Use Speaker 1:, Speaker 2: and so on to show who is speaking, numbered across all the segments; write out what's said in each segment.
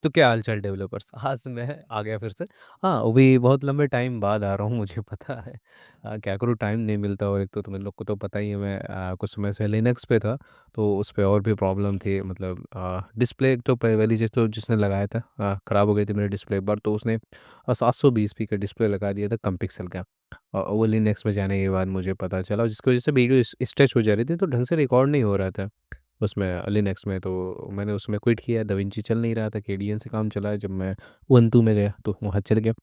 Speaker 1: तो क्या हाल-चाल डेवलपर्स? आज मैं आ गया फिर से। हाँ, वो भी बहुत लंबे टाइम बाद आ रहा हूँ मुझे पता है। क्या करूँ टाइम नहीं मिलता और एक तो तुम लोग को तो पता ही है मैं कुछ समय से लिनक्स पे था, तो उस पे और भी प्रॉब्लम थी मतलब डिस्प्ले एक तो पहली चीज़ तो जिसने लगाया था ख़राब हो गई थी मेरी डिस्प्ले एक बार तो उसने 720p का डिस्प्ले लगा दिया था कम पिक्सल का। वो लिनक्स में जाने के बाद मुझे पता चला जिसकी वज़ह से वीडियो स्ट्रेच हो जा रही थी तो ढंग से रिकॉर्ड नहीं हो रहा था। उसमें लिनक्स में तो मैंने उसमें क्विट किया, दाविंची चल नहीं रहा था, केडीएन से काम चला। जब मैं उबंटू में गया तो वहाँ चल गया।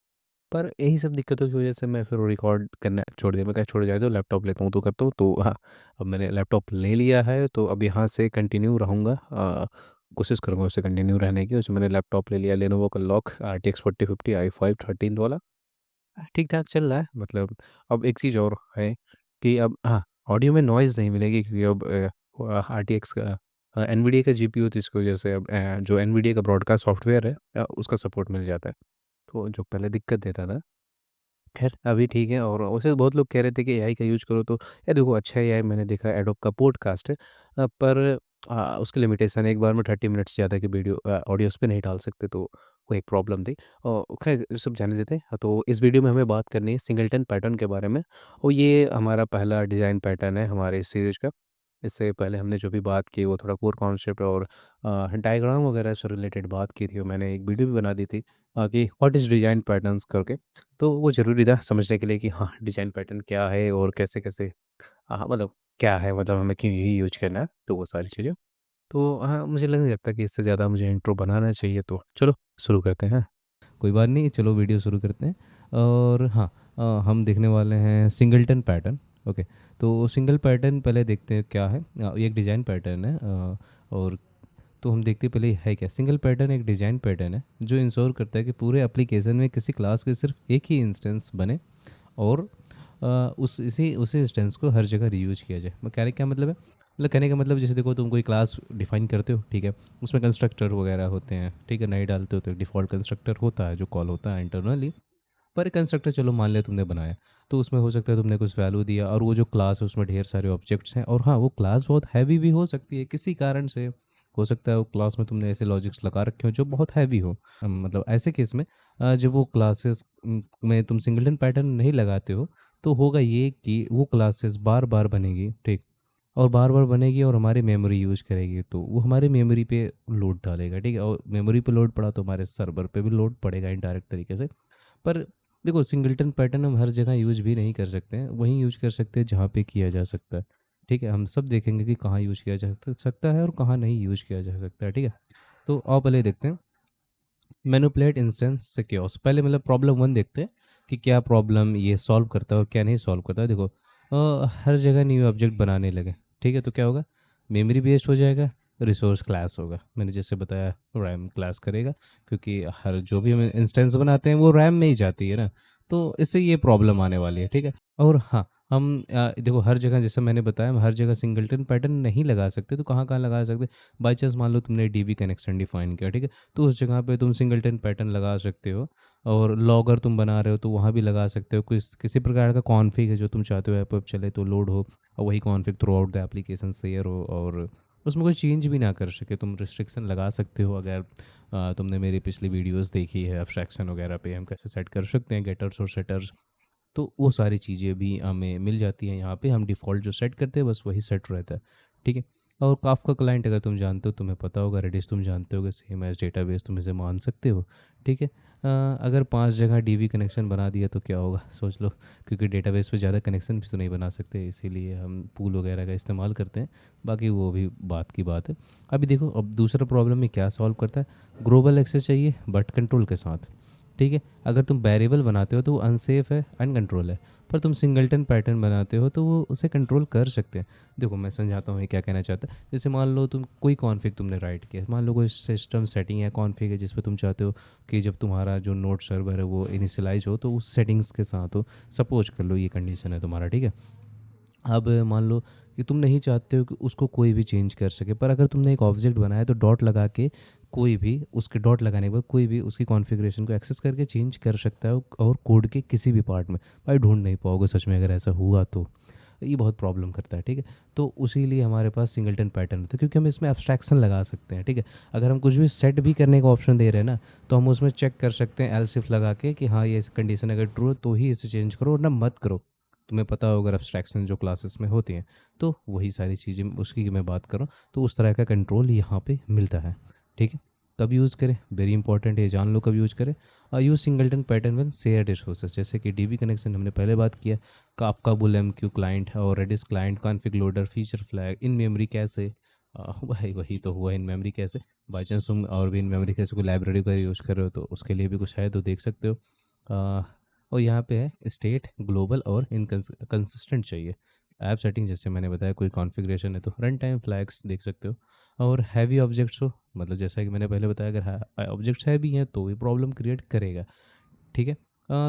Speaker 1: पर यही सब दिक्कतों की वजह से मैं फिर वो रिकॉर्ड करना छोड़ दिया। मैं कहा छोड़ जाए दो, लैपटॉप लेता हूँ तो करता हूँ। तो हाँ, अब मैंने लैपटॉप ले लिया है तो अब यहाँ से कंटिन्यू रहूँगा। कोशिश करूँगा उससे कंटिन्यू रहने की। उसमें मैंने लैपटॉप ले लिया लेनोवो का लॉक RTX 4050 i5 13 वाला। ठीक-ठाक चल रहा है मतलब। अब एक चीज़ और है कि अब हाँ, ऑडियो में नॉइज़ नहीं मिलेगी क्योंकि अब आरटीएक्स का एनवीडिया का जीपीयू तो इसकी वजह से अब जो एनवीडिया का ब्रॉडकास्ट सॉफ्टवेयर है उसका सपोर्ट मिल जाता है। तो जो पहले दिक्कत देता था, ख़ैर अभी ठीक है। और वैसे बहुत लोग कह रहे थे कि एआई का यूज़ करो तो ये देखो अच्छा एआई मैंने देखा एडोब का पॉडकास्ट है। पर उसकी लिमिटेशन है एक बार में 30 मिनट्स से ज़्यादा की वीडियो ऑडियो उस पे नहीं डाल सकते तो वो एक प्रॉब्लम थी। खैर ये सब जाने देते हैं। तो इस वीडियो में हमें बात करनी है सिंगलटन पैटर्न के बारे में और ये हमारा पहला डिज़ाइन पैटर्न है हमारे इस सीरीज़ का। इससे पहले हमने जो भी बात की वो थोड़ा कोर कॉन्सेप्ट और डायग्राम वगैरह से रिलेटेड बात की थी और मैंने एक वीडियो भी बना दी थी कि व्हाट इज़ डिज़ाइन पैटर्न्स करके। तो वो ज़रूरी था समझने के लिए कि हाँ, डिज़ाइन पैटर्न क्या है और कैसे-कैसे मतलब क्या है मतलब हमें क्यों यही यूज़ करना है, तो वो सारी चीज़ें। तो हाँ, मुझे नहीं लगता कि इससे ज़्यादा मुझे इंट्रो बनाना चाहिए तो चलो शुरू करते हैं। कोई बात नहीं, चलो वीडियो शुरू करते हैं। और हाँ, हम देखने वाले हैं सिंगलटन पैटर्न। ओके, तो सिंगल पैटर्न पहले देखते हैं क्या है। ये एक डिज़ाइन पैटर्न है। और तो हम देखते हैं पहले ये है क्या। सिंगल पैटर्न एक डिज़ाइन पैटर्न है जो इंश्योर करता है कि पूरे एप्लीकेशन में किसी क्लास के सिर्फ एक ही इंस्टेंस बने और उस इसी उसी इंस्टेंस को हर जगह रीयूज़ किया जाए। मैं कहने क्या मतलब है, मतलब कहने का मतलब जैसे देखो तुम कोई क्लास डिफाइन करते हो, ठीक है, उसमें कंस्ट्रक्टर वगैरह होते हैं, ठीक है, नहीं डालते हो तो एक डिफ़ॉल्ट कंस्ट्रक्टर होता है जो कॉल होता है इंटरनली। पर कंस्ट्रक्टर चलो मान लिया तुमने बनाया, तो उसमें हो सकता है तुमने कुछ वैल्यू दिया और वो जो क्लास है उसमें ढेर सारे ऑब्जेक्ट्स हैं और हाँ, वो क्लास बहुत हैवी भी हो सकती है किसी कारण से। हो सकता है वो क्लास में तुमने ऐसे लॉजिक्स लगा रखे हो जो बहुत हैवी हो। मतलब ऐसे केस में जब वो क्लासेस में तुम सिंगलटन पैटर्न नहीं लगाते हो तो होगा ये कि वो क्लासेस बार बार बनेगी, ठीक, और बार बार बनेगी और हमारी मेमोरी यूज़ करेगी तो वो हमारे मेमोरी पे लोड डालेगा, ठीक है, और मेमोरी पे लोड पड़ा तो हमारे सर्वर पे भी लोड पड़ेगा इनडायरेक्ट तरीके से। पर देखो सिंगलटन पैटर्न हम हर जगह यूज़ भी नहीं कर सकते हैं, वहीं यूज़ कर सकते हैं जहाँ पे किया जा सकता है। ठीक है, हम सब देखेंगे कि कहाँ यूज़ किया जा सकता है और कहाँ नहीं यूज़ किया जा सकता है, ठीक है। तो आओ पहले देखते हैं मैनिपुलेट इंस्टेंस सिक्योर्स। पहले मतलब प्रॉब्लम वन देखते हैं कि क्या प्रॉब्लम ये सॉल्व करता है और क्या नहीं सॉल्व करता है। देखो हर जगह न्यू ऑब्जेक्ट बनाने लगे, ठीक है, तो क्या होगा, मेमोरी बेस्ड हो जाएगा, रिसोर्स क्लास होगा, मैंने जैसे बताया रैम क्लास करेगा क्योंकि हर जो भी हम इंस्टेंस बनाते हैं वो रैम में ही जाती है ना। तो इससे ये प्रॉब्लम आने वाली है, ठीक है। और हाँ, हम देखो हर जगह जैसे मैंने बताया हम हर जगह सिंगलटन पैटर्न नहीं लगा सकते, तो कहाँ कहाँ लगा सकते। बाई चांस मान लो तुमने डीबी कनेक्शन डिफाइन किया, ठीक है, तो उस जगह पे तुम सिंगलटन पैटर्न लगा सकते हो। और लॉगर तुम बना रहे हो तो वहाँ भी लगा सकते हो। किसी प्रकार का कॉन्फ़िग है जो तुम चाहते हो ऐप चले तो लोड हो और वही config through out the application share हो और उसमें कोई चेंज भी ना कर सके, तुम रिस्ट्रिक्शन लगा सकते हो। अगर तुमने मेरी पिछली वीडियोस देखी है एब्स्ट्रैक्शन वगैरह पे हम कैसे सेट कर सकते हैं गेटर्स और सेटर्स, तो वो सारी चीज़ें भी हमें मिल जाती हैं यहाँ पे। हम डिफ़ॉल्ट जो सेट करते हैं बस वही सेट रहता है, ठीक है। और काफ़का क्लाइंट अगर तुम जानते हो तुम्हें पता होगा, रेडिस तुम जानते होगे, सेम एज़ डेटाबेस तुम इसे मान सकते हो, ठीक है। अगर 5 जगह डीबी कनेक्शन बना दिया तो क्या होगा सोच लो, क्योंकि डेटाबेस पे ज़्यादा कनेक्शन भी तो नहीं बना सकते, इसीलिए हम पूल वगैरह का इस्तेमाल करते हैं। बाकी वो भी बात की बात है। अभी देखो अब दूसरा प्रॉब्लम में क्या सॉल्व करता है, ग्लोबल एक्सेस चाहिए बट कंट्रोल के साथ, ठीक है। अगर तुम वेरिएबल बनाते हो तो वो अनसेफ है, अनकंट्रोल है। पर तुम सिंगलटन पैटर्न बनाते हो तो वो उसे कंट्रोल कर सकते हैं। देखो मैं समझाता हूँ ये क्या कहना चाहता है। जैसे मान लो तुम कोई कॉन्फ़िग तुमने राइट किया, मान लो कोई सिस्टम सेटिंग है कॉन्फ़िग है जिस पे तुम चाहते हो कि जब तुम्हारा जो नोड सर्वर है वो इनिशियलाइज हो तो उस सेटिंग्स के साथ हो। सपोज कर लो ये कंडीशन है तुम्हारा, ठीक है। अब मान लो कि तुम नहीं चाहते हो कि उसको कोई भी चेंज कर सके, पर अगर तुमने एक ऑब्जेक्ट बनाया तो डॉट लगा के कोई भी उसके डॉट लगाने के बाद कोई भी उसकी कॉन्फ़िगरेशन को एक्सेस करके चेंज कर सकता है और कोड के किसी भी पार्ट में। भाई ढूंढ नहीं पाओगे सच में अगर ऐसा हुआ तो। ये बहुत प्रॉब्लम करता है, ठीक है। तो उसी लिए हमारे पास सिंगलटन पैटर्न होता है, क्योंकि हम इसमें एब्स्ट्रैक्शन लगा सकते हैं, ठीक है। अगर हम कुछ भी सेट भी करने का ऑप्शन दे रहे हैं ना, तो हम उसमें चेक कर सकते हैं एल्स इफ लगा के कि हाँ, ये कंडीशन अगर ट्रू है तो ही इसे चेंज करो, वरना मत करो। तुम्हें पता होगा एब्स्ट्रैक्शन जो क्लासेस में होती हैं, तो वही सारी चीज़ें उसकी मैं बात कर रहा हूँ। तो उस तरह का कंट्रोल यहाँ पे मिलता है, ठीक है। कब यूज़ करें, वेरी इंपॉर्टेंट है, जान लो कब यूज़ करें। Use singleton pattern with share resources, जैसे कि डीबी कनेक्शन हमने पहले बात किया, काफका बुल एमक्यू क्लाइंट और Redis client, config loader, feature flag, in memory cache. वही वही तो हुआ, in memory cache. By chance तुम और भी इन मेमोरी कैसे को लाइब्रेरी का यूज़ कर रहे हो तो उसके लिए भी कुछ है तो देख सकते हो। अ, और यहाँ पे है स्टेट ग्लोबल और इनकंसिस्टेंट चाहिए। ऐप सेटिंग जैसे मैंने बताया, कोई कॉन्फ़िगरेशन है तो रन टाइम फ्लैग्स देख सकते हो। और हैवी ऑब्जेक्ट्स हो, मतलब जैसा कि मैंने पहले बताया, अगर ऑब्जेक्ट्स हैवी हैं तो ये प्रॉब्लम क्रिएट करेगा, ठीक है।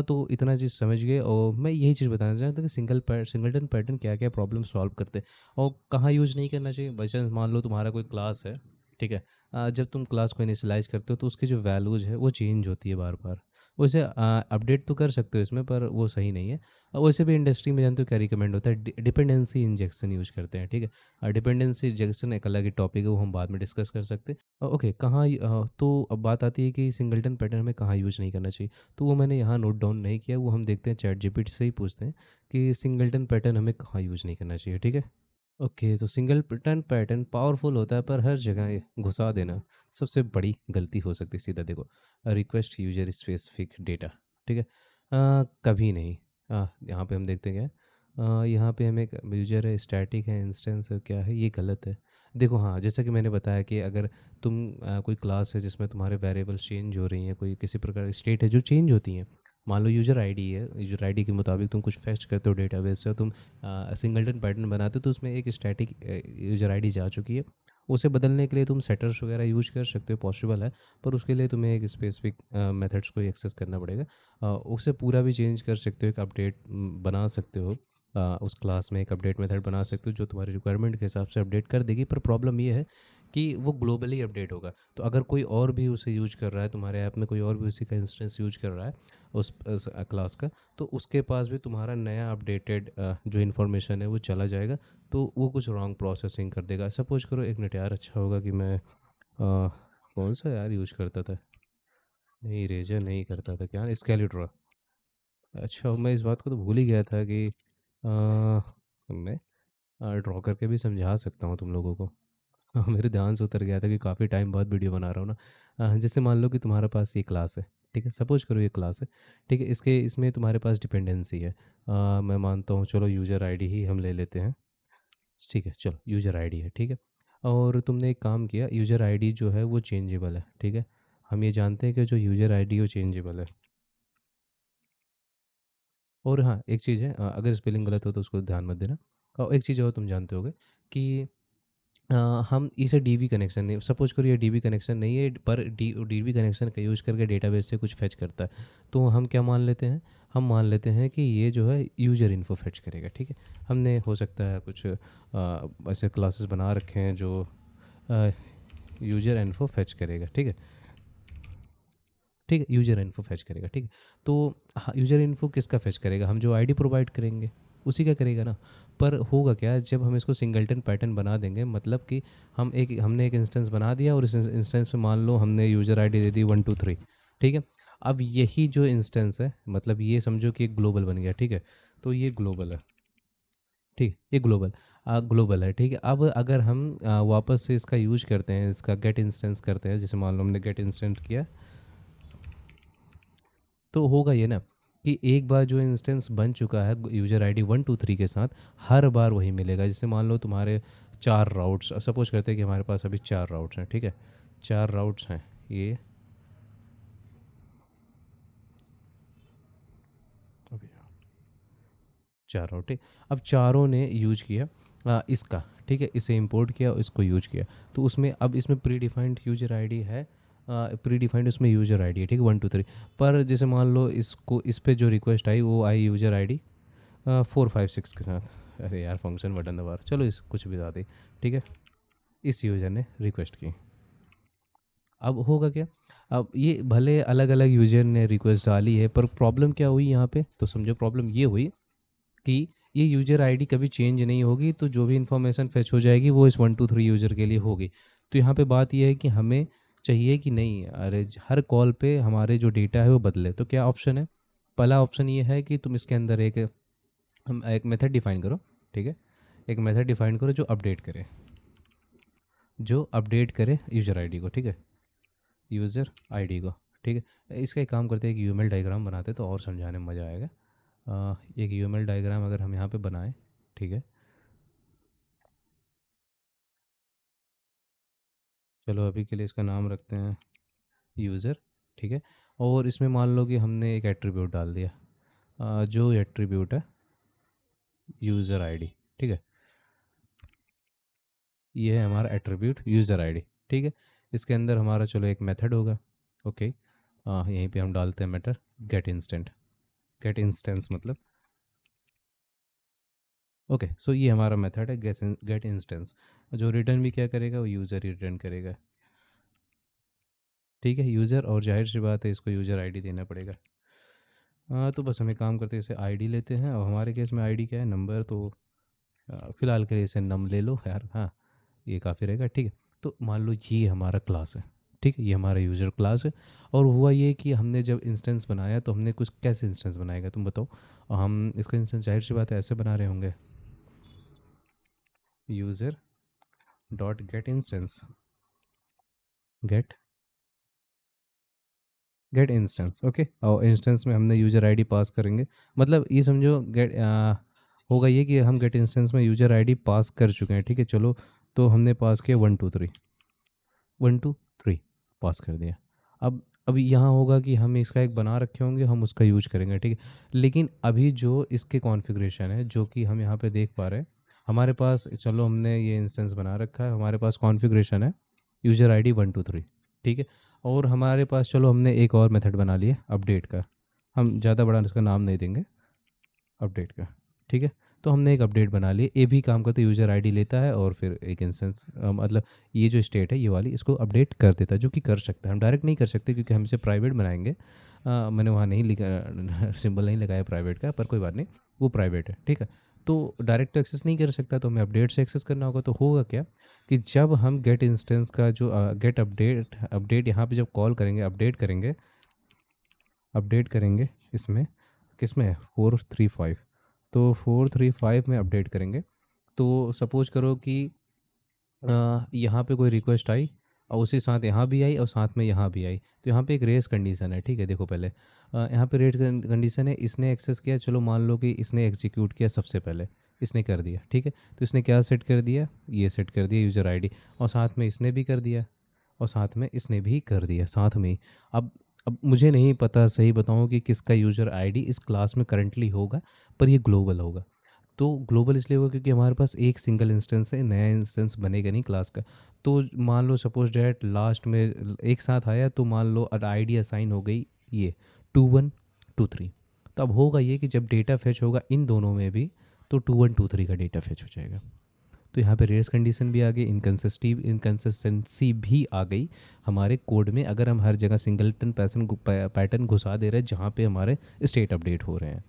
Speaker 1: तो इतना चीज़ समझ गए, और मैं यही चीज़ बताना चाहता था कि सिंगलटन पैटर्न क्या क्या प्रॉब्लम सॉल्व करते हैं और कहाँ यूज़ नहीं करना चाहिए। बाई चांस मान लो तुम्हारा कोई क्लास है, ठीक है। जब तुम क्लास को इनिशियलाइज़ करते हो तो उसकी जो वैल्यूज़ है वो चेंज होती है बार बार। वैसे अपडेट तो कर सकते हो इसमें, पर वो सही नहीं है। वैसे भी इंडस्ट्री में जानते हो क्या रिकमेंड होता है, डिपेंडेंसी इंजेक्शन यूज़ करते हैं, ठीक है। डिपेंडेंसी इंजेक्शन एक अलग ही टॉपिक है, वो हम बाद में डिस्कस कर सकते हैं। ओके, तो अब बात आती है कि सिंगलटन पैटर्न में कहाँ यूज़ नहीं करना चाहिए। तो वो मैंने यहाँ नोट डाउन नहीं किया, वो हम देखते हैं चैट जीपीटी से ही पूछते हैं कि सिंगलटन पैटर्न हमें कहाँ यूज़ नहीं करना चाहिए, ठीक है। ओके, तो सिंगलटन पैटर्न पावरफुल होता है, पर हर जगह ये घुसा देना सबसे बड़ी गलती हो सकती है। सीधा देखो, रिक्वेस्ट यूजर स्पेसिफिक डेटा, ठीक है। कभी नहीं। यहाँ पे हम देखते हैं क्या, यहाँ पे हमें यूजर है, स्टैटिक है, इंस्टेंस है, क्या है, ये गलत है। देखो हाँ, जैसा कि मैंने बताया कि अगर तुम कोई क्लास है जिसमें तुम्हारे वेरिएबल्स चेंज हो रही हैं, कोई किसी प्रकार की स्टेट है जो चेंज होती हैं। मान लो यूजर आईडी है, यूजर आईडी के मुताबिक तुम कुछ फेच करते हो डेटाबेस से, तुम सिंगलटन पैटर्न बनाते हो तो उसमें एक स्टैटिक यूजर आईडी जा चुकी है। उसे बदलने के लिए तुम सेटर्स वगैरह यूज कर सकते हो, पॉसिबल है। पर उसके लिए तुम्हें एक स्पेसिफिक मेथड्स को एक्सेस करना पड़ेगा। उसे पूरा भी चेंज कर सकते हो, एक अपडेट बना सकते हो। उस क्लास में एक अपडेट मेथड बना सकते हो जो तुम्हारी रिक्वायरमेंट के हिसाब से अपडेट कर देगी। पर प्रॉब्लम ये है कि वो ग्लोबली अपडेट होगा, तो अगर कोई और भी उसे यूज कर रहा है, तुम्हारे ऐप में कोई और भी उसी का इंस्टेंस यूज कर रहा है उस क्लास का, तो उसके पास भी तुम्हारा नया अपडेटेड जो इन्फॉर्मेशन है वो चला जाएगा। तो वो कुछ रॉन्ग प्रोसेसिंग कर देगा। सपोज करो, एक मिनट यार, अच्छा होगा कि मैं कौन सा यार यूज करता था, नहीं इरेजर नहीं करता था, क्या स्केलेट्रा। अच्छा, मैं इस बात को तो भूल ही गया था कि मैं ड्रॉ करके भी समझा सकता हूँ तुम लोगों को। हाँ, मेरे ध्यान से उतर गया था कि काफ़ी टाइम बाद वीडियो बना रहा हूँ ना। जैसे मान लो कि तुम्हारे पास ये क्लास है, ठीक है। सपोज करो ये क्लास है, ठीक है। इसमें तुम्हारे पास डिपेंडेंसी है। मैं मानता हूँ, चलो यूज़र आईडी ही हम ले लेते हैं, ठीक है। चलो यूज़र आईडी है, ठीक है। और तुमने एक काम किया, यूज़र आईडी जो है वो चेंजेबल है, ठीक है। हम ये जानते हैं कि जो यूज़र आईडी वो चेंजेबल है। और हाँ, एक चीज़ है, अगर स्पेलिंग गलत हो तो उसको ध्यान मत देना। और एक चीज़ और तुम जानते होगे कि अ, हम इसे डीबी कनेक्शन नहीं, सपोज करो ये डीबी कनेक्शन नहीं है, पर डीबी कनेक्शन का यूज़ करके डेटाबेस से कुछ फेच करता है। तो हम क्या मान लेते हैं, हम मान लेते हैं कि ये जो है यूज़र इन्फो फेच करेगा, ठीक है। हमने हो सकता है कुछ ऐसे क्लासेस बना रखे हैं जो यूज़र इन्फो फेच करेगा, ठीक है। ठीक है, यूज़र इन्फो फेच करेगा, ठीक है। तो हाँ, यूज़र इन्फो किसका फेच करेगा, हम जो आईडी प्रोवाइड करेंगे उसी का करेगा ना। पर होगा क्या, जब हम इसको सिंगलटन पैटर्न बना देंगे, मतलब कि हमने एक इंस्टेंस बना दिया और इस इंस्टेंस में मान लो हमने यूज़र आईडी दे दी 123, ठीक है। अब यही जो इंस्टेंस है, मतलब ये समझो कि एक ग्लोबल बन गया, ठीक है। तो ये ग्लोबल है, ठीक है, ये ग्लोबल है, ठीक है। अब अगर हम वापस से इसका यूज करते हैं, इसका गेट इंस्टेंस करते हैं, जैसे मान लो हमने गेट इंस्टेंस किया, तो होगा ये ना कि एक बार जो इंस्टेंस बन चुका है यूज़र आईडी 123 के साथ, हर बार वही मिलेगा। जैसे मान लो तुम्हारे 4 राउट्स, सपोज करते हैं कि हमारे पास अभी 4 राउट्स हैं, ठीक है। 4 राउट्स हैं, ये अभी 4 राउट, ठीक। अब चारों ने यूज किया इसका, ठीक है, इसे इंपोर्ट किया और इसको यूज किया। तो उसमें अब इसमें प्री डिफाइंड यूजर आईडी है, प्री डिफाइंड उसमें यूजर आईडी है, ठीक है, 123। पर जैसे मान लो इसको, इस पे जो रिक्वेस्ट आई वो आई यूजर आईडी 456 के साथ। अरे यार, फंक्शन बटन दबा रहा, चलो इस कुछ भी ज़्यादा ही, ठीक है। इस यूज़र ने रिक्वेस्ट की, अब होगा क्या, अब ये भले अलग अलग यूज़र ने रिक्वेस्ट डाली है, पर प्रॉब्लम क्या हुई यहाँ पे, तो समझो प्रॉब्लम ये हुई कि ये यूज़र आईडी कभी चेंज नहीं होगी, तो जो भी इन्फॉर्मेशन फेच हो जाएगी वो इस 123 यूज़र के लिए होगी। तो यहाँ पे बात ये है कि हमें चाहिए कि नहीं, अरे हर कॉल पे हमारे जो डेटा है वो बदले। तो क्या ऑप्शन है? पहला ऑप्शन ये है कि तुम इसके अंदर एक मेथड डिफाइन करो, ठीक है? एक मेथड डिफाइन करो जो अपडेट करे यूज़र आईडी को, ठीक है? यूज़र आईडी को, ठीक है? इसका एक काम करते हैं, एक यूएमएल डायग्राम बनाते हैं तो और समझाने में मज़ा आएगा। एक यूएमएल डायग्राम अगर हम यहाँ पे बनाएं, ठीक है? चलो अभी के लिए इसका नाम रखते हैं यूज़र, ठीक है? और इसमें मान लो कि हमने एक एट्रीब्यूट डाल दिया, जो एट्रीब्यूट है यूज़र आईडी, ठीक है? ये है हमारा एट्रीब्यूट यूज़र आईडी, ठीक है? इसके अंदर हमारा चलो एक मेथड होगा, ओके? यहीं पे हम डालते हैं method get instant, get instance मतलब, ओके? सो ये हमारा मेथड है गेट इंस्टेंस। जो रिटर्न भी क्या करेगा, वो यूज़र ही रिटर्न करेगा, ठीक है? यूज़र, और जाहिर सी बात है इसको यूज़र आईडी देना पड़ेगा। तो बस हमें काम करते हैं, इसे आईडी लेते हैं, और हमारे केस में आईडी क्या है, नंबर। तो फ़िलहाल के लिए इसे नम ले लो यार, हाँ, ये काफ़ी रहेगा, ठीक है? तो मान लो ये हमारा क्लास है, ठीक है? ये हमारा यूज़र क्लास है। और हुआ ये कि हमने जब इंस्टेंस बनाया तो हमने कुछ कैसे इंस्टेंस बनाएगा तुम बताओ? हम इसका इंस्टेंस जाहिर सी बात है ऐसे बना रहे होंगे, user dot get instance, get get instance, okay? और इंस्टेंस में हमने यूज़र आईडी पास करेंगे, मतलब ये समझो होगा ये कि हम गेट इंस्टेंस में यूज़र आईडी पास कर चुके हैं, ठीक है? चलो, तो हमने पास किया 123, 123 पास कर दिया। अब यहाँ होगा कि हम इसका एक बना रखे होंगे, हम उसका यूज करेंगे, ठीक है? लेकिन अभी जो इसके कॉन्फ़िगरेशन है जो कि हम यहाँ पे देख पा रहे हैं, हमारे पास, चलो हमने ये इंस्टेंस बना रखा है, हमारे पास कॉन्फ़िगरेशन है यूज़र आईडी 123, ठीक है? और हमारे पास, चलो हमने एक और मेथड बना लिया अपडेट का, हम ज़्यादा बड़ा इसका नाम नहीं देंगे, अपडेट का, ठीक है? तो हमने एक अपडेट बना ली, ये भी काम करता है, यूज़र आईडी लेता है और फिर एक इंस्टेंस, मतलब ये जो स्टेट है ये वाली, इसको अपडेट कर देता है, जो कि कर सकता है। हम डायरेक्ट नहीं कर सकते क्योंकि हम इसे प्राइवेट बनाएंगे। मैंने वहाँ नहीं लिखा सिंबल नहीं लगाया प्राइवेट का, पर कोई बात नहीं, वो प्राइवेट है, ठीक है? तो डायरेक्ट एक्सेस नहीं कर सकता, तो हमें अपडेट से एक्सेस करना होगा। तो होगा क्या कि जब हम गेट इंस्टेंस का जो गेट अपडेट अपडेट यहाँ पे जब कॉल करेंगे, अपडेट करेंगे इसमें, किस में 435, तो 435 में अपडेट करेंगे। तो सपोज करो कि यहाँ पे कोई रिक्वेस्ट आई और उसी साथ यहाँ भी आई और साथ में यहाँ भी आई, तो यहाँ पे एक रेस कंडीशन है, ठीक है? देखो पहले यहाँ पे रेस कंडीशन है, इसने एक्सेस किया, चलो मान लो कि इसने एग्जीक्यूट किया सबसे पहले, इसने कर दिया, ठीक है? तो इसने क्या सेट कर दिया, ये सेट कर दिया यूज़र आईडी, और साथ में इसने भी कर दिया, और साथ में इसने भी कर दिया साथ में ही। अब मुझे नहीं पता, सही बताऊँ, कि किसका यूज़र आईडी इस क्लास में करंटली होगा, पर ये ग्लोबल होगा। तो ग्लोबल इसलिए होगा क्योंकि हमारे पास एक सिंगल इंस्टेंस है, नया इंस्टेंस बनेगा नहीं क्लास का। तो मान लो सपोज डैट लास्ट में एक साथ आया, तो मान लो आईडी असाइन हो गई ये 2123। तो अब होगा ये कि जब डेटा फेच होगा इन दोनों में भी, तो 2123 का डेटा फेच हो जाएगा। तो यहाँ पे रेस कंडीशन भी आ गई, इनकन्सिस्टेंसी भी आ गई हमारे कोड में, अगर हम हर जगह सिंगलटन पैटर्न घुसा दे रहे हैं जहाँ पे हमारे स्टेट अपडेट हो रहे हैं,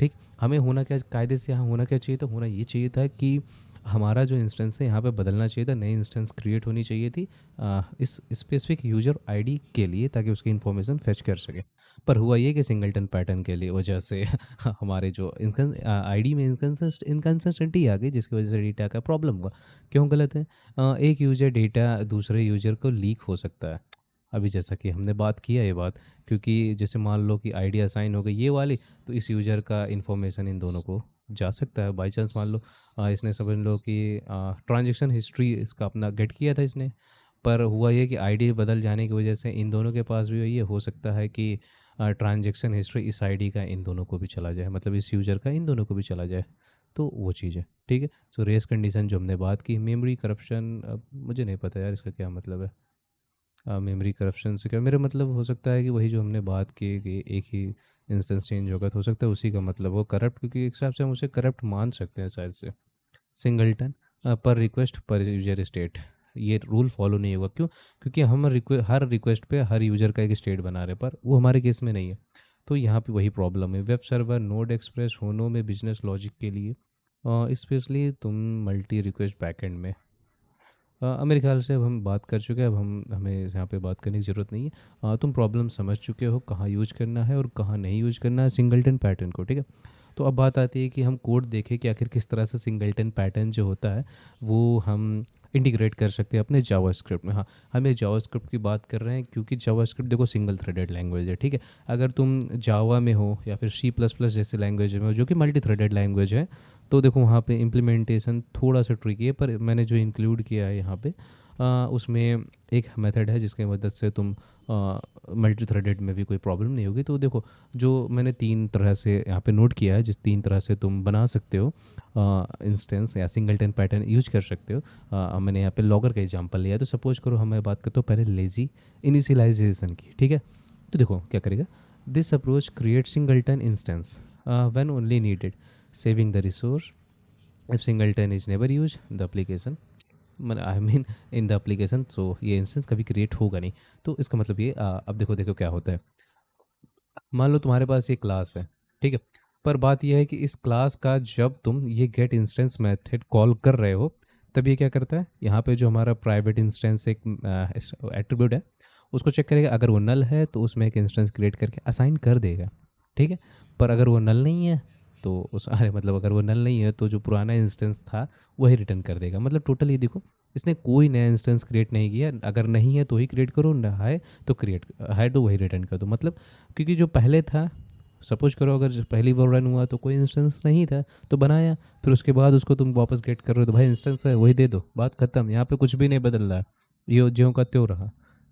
Speaker 1: ठीक? हमें होना क्या, कायदे से यहाँ होना क्या चाहिए था, होना ये चाहिए था कि हमारा जो इंस्टेंस है यहाँ पे बदलना चाहिए था, नई इंस्टेंस क्रिएट होनी चाहिए थी इस स्पेसिफिक यूज़र आईडी के लिए, ताकि उसकी इन्फॉर्मेशन फेच कर सके। पर हुआ ये कि सिंगलटन पैटर्न के लिए वजह से हमारे जो आईडी में इनकन्सिस्टेंटी आ गई, जिसकी वजह से डेटा का प्रॉब्लम हुआ। क्यों गलत है? एक यूज़र डेटा दूसरे यूज़र को लीक हो सकता है, अभी जैसा कि हमने बात किया ये बात, क्योंकि जैसे मान लो कि आईडी असाइन हो गई ये वाली, तो इस यूज़र का इन्फॉर्मेशन इन दोनों को जा सकता है। बाई चांस मान लो इसने समझ लो कि ट्रांजैक्शन हिस्ट्री इसका अपना गेट किया था इसने, पर हुआ ये कि आईडी बदल जाने की वजह से इन दोनों के पास भी ये हो सकता है कि ट्रांजैक्शन हिस्ट्री इस आईडी का इन दोनों को भी चला जाए, मतलब इस यूज़र का इन दोनों को भी चला जाए। तो वो चीज़ है, ठीक है? सो रेस कंडीशन जो हमने बात की, मेमोरी करप्शन, अब मुझे नहीं पता यार इसका क्या मतलब है। मेमोरी करप्शन से क्या मेरा मतलब, हो सकता है कि वही जो हमने बात की कि एक ही इंस्टेंस चेंज होगा, तो हो सकता है उसी का मतलब वो करप्ट, क्योंकि एक हिसाब से हम उसे करप्ट मान सकते हैं शायद से। सिंगलटन पर रिक्वेस्ट पर यूजर स्टेट, ये रूल फॉलो नहीं होगा। क्यों? क्योंकि हम हर रिक्वेस्ट पे हर यूज़र का एक स्टेट बना रहे हैं, पर वो हमारे केस में नहीं है। तो यहाँ पे वही प्रॉब्लम है। वेब सर्वर नोड एक्सप्रेस होनो में बिजनेस लॉजिक के लिए स्पेशली तुम मल्टी रिक्वेस्ट बैकएंड में मेरे ख्याल से अब हम बात कर चुके हैं। अब हमें यहाँ पे बात करने की ज़रूरत नहीं है। तुम प्रॉब्लम समझ चुके हो, कहाँ यूज करना है और कहाँ नहीं यूज करना है सिंगलटन पैटर्न को, ठीक है। तो अब बात आती है कि हम कोड देखें कि आखिर किस तरह से सिंगलटन पैटर्न जो होता है वो हम इंटीग्रेट कर सकते हैं अपने जावास्क्रिप्ट में। हाँ, हम ये जावास्क्रिप्ट की बात कर रहे हैं क्योंकि जावास्क्रिप्ट देखो सिंगल थ्रेडेड लैंग्वेज है, ठीक है। अगर तुम जावा में हो या फिर सी प्लस प्लस जैसे लैंग्वेज में हो जो कि मल्टी थ्रेडेड लैंग्वेज है, तो देखो वहाँ पे इम्प्लीमेंटेशन थोड़ा सा ट्रिकी है। पर मैंने जो इंक्लूड किया है यहाँ पे उसमें एक मेथड है जिसकी मदद से तुम मल्टी थ्रेडेड में भी कोई प्रॉब्लम नहीं होगी। तो देखो जो मैंने 3 तरह से यहाँ पे नोट किया है, जिस 3 तरह से तुम बना सकते हो इंस्टेंस या सिंगलटन पैटर्न यूज कर सकते हो। मैंने यहाँ पे लॉगर का एग्जांपल लिया है। तो सपोज करो हमें बात करते हो पहले लेजी इनिशियलाइजेशन की, ठीक है। तो देखो क्या करेगा, this approach create singleton instance when only needed, saving the resource if singleton is never use the application, I mean in the application. तो ये इंस्टेंस कभी क्रिएट होगा नहीं। तो इसका मतलब ये अब देखो देखो क्या होता है। मान लो तुम्हारे पास ये क्लास है, ठीक है। पर बात यह है कि इस क्लास का जब तुम ये गेट इंस्टेंस मेथड कॉल कर रहे हो, तब ये क्या करता है, यहाँ पे जो हमारा प्राइवेट इंस्टेंस एक एट्रीब्यूट है उसको चेक करेगा। अगर वो नल है तो उसमें एक इंस्टेंस क्रिएट करके असाइन कर देगा, ठीक है। पर अगर वो नल नहीं है तो उस अरे मतलब अगर वो नल नहीं है तो जो पुराना इंस्टेंस था वही रिटर्न कर देगा। मतलब टोटल ये देखो, इसने कोई नया इंस्टेंस क्रिएट नहीं किया। अगर नहीं है तो ही क्रिएट करो, ना है तो क्रिएट है तो वही रिटर्न कर दो। मतलब क्योंकि जो पहले था, सपोज करो अगर जो पहली बार रन हुआ तो कोई इंस्टेंस नहीं था तो बनाया, फिर उसके बाद उसको तुम वापस गेट कर रहे हो तो भाई इंस्टेंस है वही दे दो, बात खत्म। यहाँ पे कुछ भी नहीं बदल रहा है, ये ज्यों का त्यों रहा।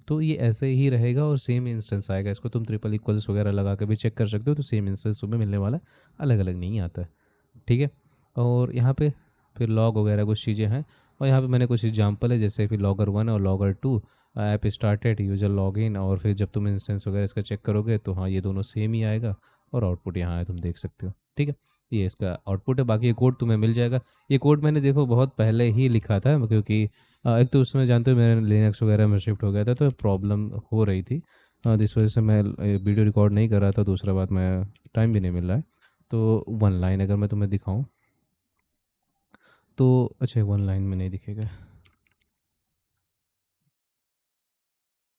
Speaker 1: तो ये ऐसे ही रहेगा और सेम इंस्टेंस आएगा। इसको तुम ट्रिपल इक्वल्स वगैरह लगा के भी चेक कर सकते हो, तो सेम इंस्टेंस तुम्हें मिलने वाला, अलग अलग नहीं आता है, ठीक है। और यहाँ पे फिर लॉग वगैरह कुछ चीज़ें हैं। और यहाँ पे मैंने कुछ एग्जांपल है, जैसे फिर लॉगर 1 और logger 2, app started user login. और फिर जब तुम इंस्टेंस वगैरह इसका चेक करोगे तो हाँ ये दोनों सेम ही आएगा। और आउटपुट यहाँ है, तुम देख सकते हो, ठीक है। ये इसका आउटपुट है। बाकी ये कोड तुम्हें मिल जाएगा। ये कोड मैंने देखो बहुत पहले ही लिखा था, क्योंकि एक तो उसमें जानते हो मेरे लिनक्स वगैरह में शिफ्ट हो गया था तो प्रॉब्लम हो रही थी। जिस वजह से मैं वीडियो रिकॉर्ड नहीं कर रहा था। दूसरा बात, मैं टाइम भी नहीं मिल रहा है। तो वन लाइन अगर मैं तुम्हें दिखाऊं तो, अच्छा वन लाइन में नहीं दिखेगा।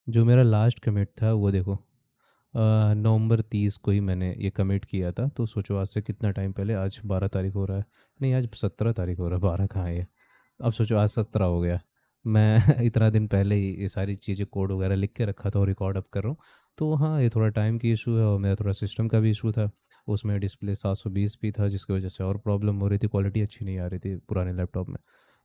Speaker 1: जो मेरा लास्ट कमिट था वो देखो, नवंबर 30 को ही मैंने ये कमिट किया था। तो सोचो आज से कितना टाइम पहले, आज 12 तारीख हो रहा है, नहीं आज 17 तारीख हो रहा है, 12 कहाँ है ये। अब सोचो आज 17 हो गया। मैं इतना दिन पहले ही ये सारी चीज़ें कोड वगैरह लिख के रखा था और रिकॉर्ड अप कर रहा हूँ। तो हाँ ये थोड़ा टाइम की इशू है और मेरा थोड़ा सिस्टम का भी इशू था। उसमें डिस्प्ले 720 भी था जिसकी वजह से और प्रॉब्लम हो रही थी, क्वालिटी अच्छी नहीं आ रही थी पुराने लैपटॉप में।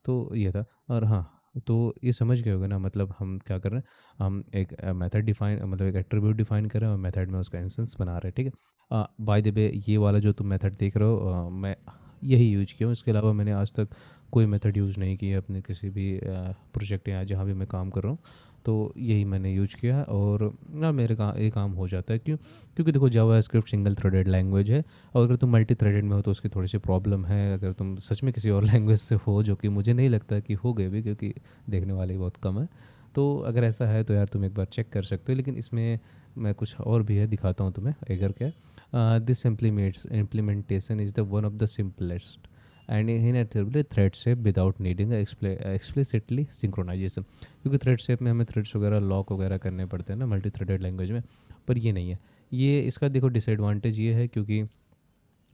Speaker 1: तो ये था। और हाँ, तो ये समझ गए होगे ना, मतलब हम क्या कर रहे हैं, हम एक मेथड डिफाइन, मतलब एक एट्रीब्यूट डिफाइन कर रहे हैं और मेथड में उसका इंस्टेंस बना रहे हैं, ठीक है। बाय द वे ये वाला जो तुम मेथड देख रहे हो मैं यही यूज किया हूँ। इसके अलावा मैंने आज तक कोई मेथड यूज़ नहीं किया अपने किसी भी प्रोजेक्ट या जहाँ भी मैं काम कर रहा हूँ। तो यही मैंने यूज किया है और ना मेरे ये काम हो जाता है। क्यों? क्योंकि देखो जावा स्क्रिप्ट सिंगल थ्रेडेड लैंग्वेज है और अगर तुम मल्टी थ्रेडेड में हो तो उसकी थोड़ी सी प्रॉब्लम है। अगर तुम सच में किसी और लैंग्वेज से हो, जो कि मुझे नहीं लगता कि हो गए भी क्योंकि देखने वाले बहुत कम है, तो अगर ऐसा है तो यार तुम एक बार चेक कर सकते हो। लेकिन इसमें मैं कुछ और भी है, दिखाता हूँ तुम्हें अगर क्या। This implementation is the one of the simplest and inevitably thread safe without needing explicitly synchronization. क्योंकि थ्रेड शेप में हमें थ्रेड्स वगैरह लॉक वगैरह करने पड़ते हैं ना मल्टी थ्रेडेड लैंग्वेज में, पर ये नहीं है। ये इसका देखो डिसएडवांटेज ये है, क्योंकि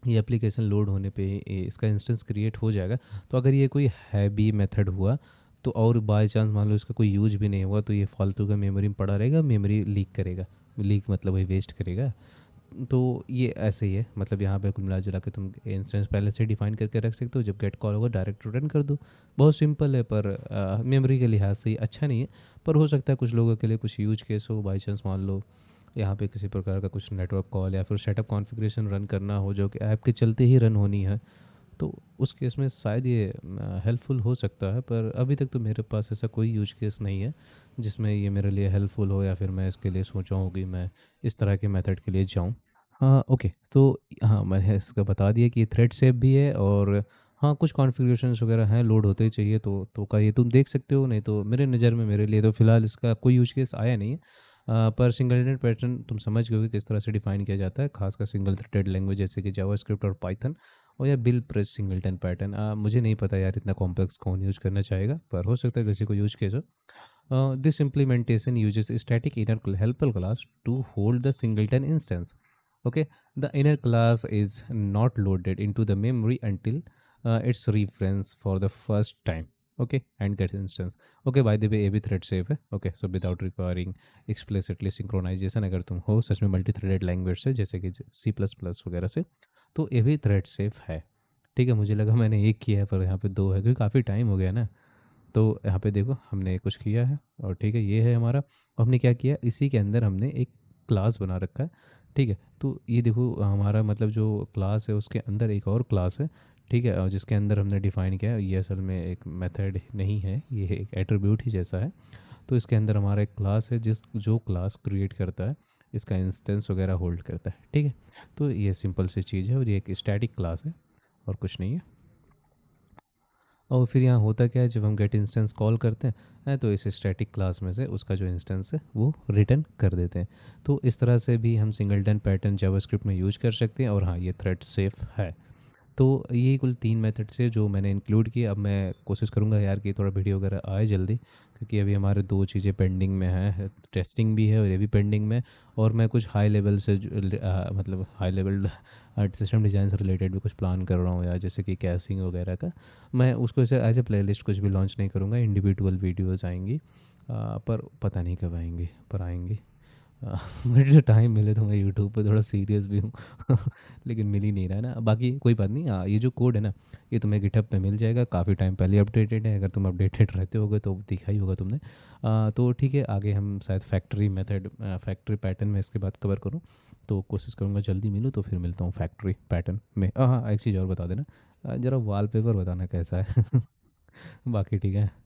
Speaker 1: ये एप्लीकेशन लोड होने पे इसका इंस्टेंस क्रिएट हो जाएगा। तो अगर ये कोई हैवी मेथड हुआ तो, और बाय चांस मान लो इसका कोई यूज भी नहीं हुआ, तो ये फालतू का मेमोरी में पड़ा रहेगा, मेमोरी लीक करेगा। लीक मतलब वही वेस्ट करेगा। तो ये ऐसे ही है। मतलब यहाँ पे कुल मिला जुला के तुम इंस्टेंस पहले से डिफाइन करके रख सकते हो, जब गेट कॉल होगा डायरेक्ट रिटर्न कर दो। बहुत सिंपल है, पर मेमोरी के लिहाज से ही अच्छा नहीं है। पर हो सकता है कुछ लोगों के लिए कुछ यूज केस हो, बाई चांस मान लो यहाँ पे किसी प्रकार का कुछ नेटवर्क कॉल या फिर सेटअप कॉन्फ़िगरेशन रन करना हो जो कि ऐप के चलते ही रन होनी है, तो उस केस में शायद ये हेल्पफुल हो सकता है। पर अभी तक तो मेरे पास ऐसा कोई यूज केस नहीं है जिसमें ये मेरे लिए हेल्पफुल हो या फिर मैं इसके लिए सोचा हूँ कि मैं इस तरह के मेथड के लिए जाऊँ। हाँ, ओके। तो हाँ, मैंने इसका बता दिया कि ये थ्रेड सेफ भी है और हाँ, कुछ कॉन्फ़िगरेशंस वगैरह हैं, लोड होते ही चाहिए तो का ये तुम देख सकते हो। नहीं तो मेरे नज़र में, मेरे लिए तो फ़िलहाल इसका कोई यूज़ केस आया नहीं है। पर सिंगल पैटर्न तुम समझ गए हो कि किस तरह से डिफाइन किया जाता है, खासकर सिंगल थ्रेडेड लैंग्वेज जैसे कि जावास्क्रिप्ट और पाइथन, और या बिल प्रेस सिंगलटन पैटर्न। मुझे नहीं पता यार इतना कॉम्प्लेक्स कौन यूज करना चाहेगा, पर हो सकता है किसी को यूज केस हो। This implementation uses a static inner helper class to hold the singleton instance. Okay, the inner class is not loaded into the memory until its reference for the first time. Okay, and get instance. Okay, by the way, ये भी thread safe है. Okay, so without requiring explicitly synchronization, अगर तुम हो सच में multi threaded language से जैसे कि सी प्लस प्लस वगैरह से, तो ये भी थ्रेड सेफ है। ठीक है, मुझे लगा मैंने एक किया है पर यहाँ पे दो है, क्योंकि काफ़ी टाइम हो गया ना। तो यहाँ पे देखो हमने कुछ किया है, और ठीक है ये है हमारा, और हमने क्या किया, इसी के अंदर हमने एक क्लास बना रखा है। ठीक है, तो ये देखो हमारा मतलब जो क्लास है उसके अंदर एक और क्लास है। ठीक है, और जिसके अंदर हमने डिफ़ाइन किया है, ये असल में एक मेथड नहीं है, ये एक एट्रीब्यूट ही जैसा है। तो इसके अंदर हमारा एक क्लास है जिस जो क्लास क्रिएट करता है, इसका इंस्टेंस वगैरह होल्ड करता है। ठीक है, तो ये सिंपल सी चीज़ है, और ये एक स्टैटिक क्लास है और कुछ नहीं है। और फिर यहाँ होता क्या है, जब हम गेट इंस्टेंस कॉल करते हैं तो इस स्टैटिक क्लास में से उसका जो इंस्टेंस है वो रिटर्न कर देते हैं। तो इस तरह से भी हम सिंगलटन पैटर्न जावास्क्रिप्ट में यूज कर सकते हैं, और हाँ ये थ्रेड सेफ है। तो ये कुल 3 मेथड से जो मैंने इंक्लूड किए। अब मैं कोशिश करूँगा यार कि थोड़ा वीडियो वगैरह आए जल्दी, क्योंकि अभी हमारे 2 चीज़ें पेंडिंग में हैं, टेस्टिंग भी है और ये भी पेंडिंग में। और मैं कुछ हाई लेवल से मतलब हाई लेवल सिस्टम डिज़ाइन से रिलेटेड भी कुछ प्लान कर रहा हूँ यार, जैसे कि कैसिंग वगैरह का। मैं उसको ऐसे एज ए प्लेलिस्ट कुछ भी लॉन्च नहीं करूँगा, इंडिविजुअल वीडियोज़ आएंगी। पर पता नहीं कब आएंगी, पर आएंगी। मुझे टाइम मिले तो मैं यूट्यूब पे थोड़ा सीरियस भी हूँ लेकिन मिल ही नहीं रहा है ना। बाकी कोई बात नहीं, ये जो कोड है ना, ये तुम्हें गिटहब पे मिल जाएगा, काफ़ी टाइम पहले अपडेटेड है, अगर तुम अपडेटेड रहते होगे तो दिखा ही होगा तुमने। तो ठीक है, आगे हम शायद फैक्ट्री मेथड फैक्ट्री पैटर्न में इसके बाद कवर करूँ, तो कोशिश करूँगा जल्दी मिलूँ, तो फिर मिलता हूँ फैक्ट्री पैटर्न में। हाँ, एक चीज़ और बता देना, ज़रा वॉलपेपर बताना कैसा है बाकी ठीक है।